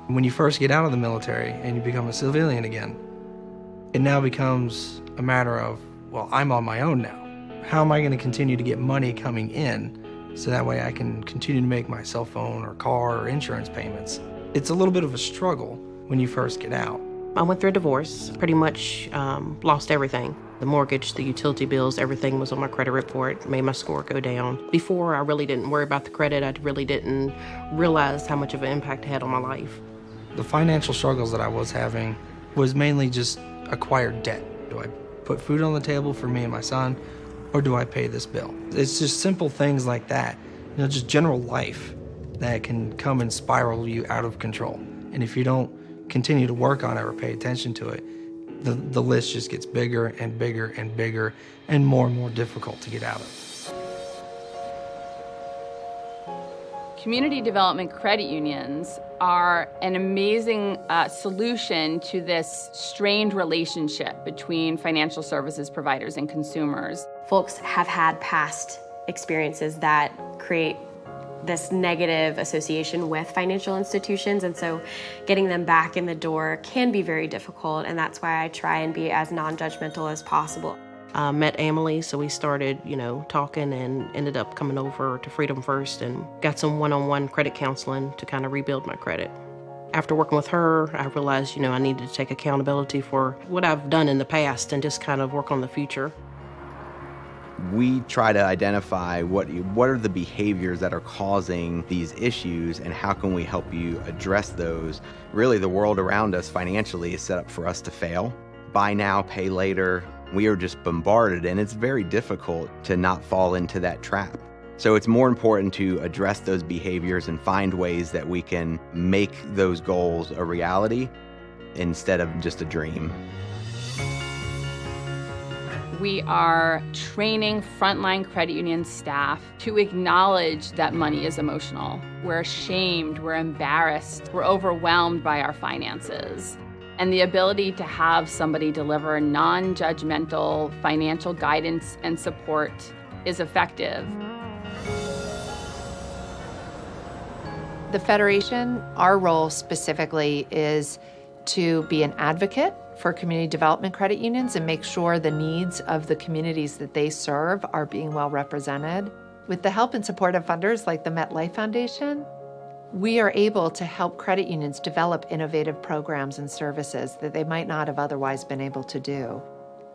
When you first get out of the military and you become a civilian again, it now becomes a matter of, well, I'm on my own now. How am I going to continue to get money coming in so that way I can continue to make my cell phone or car or insurance payments? It's a little bit of a struggle when you first get out. I went through a divorce, pretty much lost everything. The mortgage, the utility bills, everything was on my credit report, made my score go down. Before, I really didn't worry about the credit. I really didn't realize how much of an impact it had on my life. The financial struggles that I was having was mainly just acquired debt. Do I put food on the table for me and my son, or do I pay this bill? It's just simple things like that, just general life that can come and spiral you out of control. And if you don't continue to work on it or pay attention to it, the list just gets bigger and bigger and bigger and more difficult to get out of. Community development credit unions are an amazing solution to this strained relationship between financial services providers and consumers. Folks have had past experiences that create this negative association with financial institutions, and so getting them back in the door can be very difficult, and that's why I try and be as non-judgmental as possible. I met Emily, so we started, talking and ended up coming over to Freedom First and got some one-on-one credit counseling to kind of rebuild my credit. After working with her, I realized, I needed to take accountability for what I've done in the past and just kind of work on the future. We try to identify what are the behaviors that are causing these issues and how can we help you address those. Really, the world around us financially is set up for us to fail. Buy now, pay later. We are just bombarded, and it's very difficult to not fall into that trap. So it's more important to address those behaviors and find ways that we can make those goals a reality instead of just a dream. We are training frontline credit union staff to acknowledge that money is emotional. We're ashamed, we're embarrassed, we're overwhelmed by our finances. And the ability to have somebody deliver non-judgmental financial guidance and support is effective. The Federation, our role specifically is to be an advocate for community development credit unions and make sure the needs of the communities that they serve are being well represented. With the help and support of funders like the MetLife Foundation, we are able to help credit unions develop innovative programs and services that they might not have otherwise been able to do.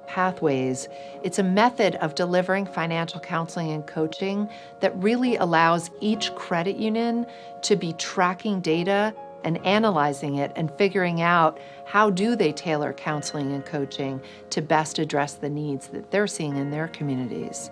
Pathways, it's a method of delivering financial counseling and coaching that really allows each credit union to be tracking data and analyzing it and figuring out how do they tailor counseling and coaching to best address the needs that they're seeing in their communities.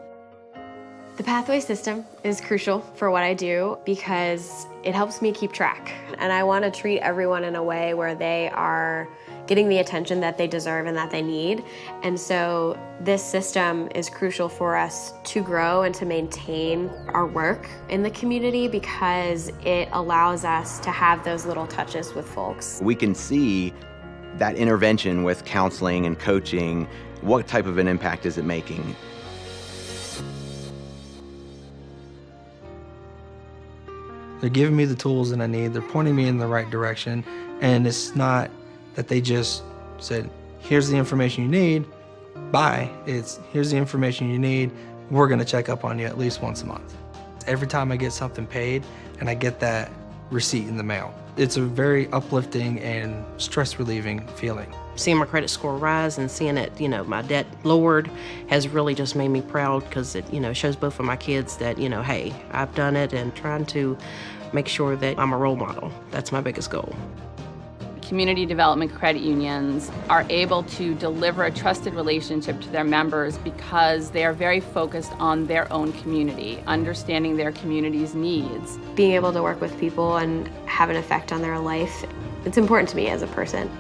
The pathway system is crucial for what I do because it helps me keep track. And I want to treat everyone in a way where they are getting the attention that they deserve and that they need. And so this system is crucial for us to grow and to maintain our work in the community because it allows us to have those little touches with folks. We can see that intervention with counseling and coaching, what type of an impact is it making? They're giving me the tools that I need. They're pointing me in the right direction. And it's not that they just said, here's the information you need, bye. It's here's the information you need. We're going to check up on you at least once a month. Every time I get something paid and I get that receipt in the mail, it's a very uplifting and stress relieving feeling. Seeing my credit score rise and seeing it, my debt lowered has really just made me proud because it, shows both of my kids that, hey, I've done it, and trying to make sure that I'm a role model. That's my biggest goal. Community development credit unions are able to deliver a trusted relationship to their members because they are very focused on their own community, understanding their community's needs. Being able to work with people and have an effect on their life, it's important to me as a person.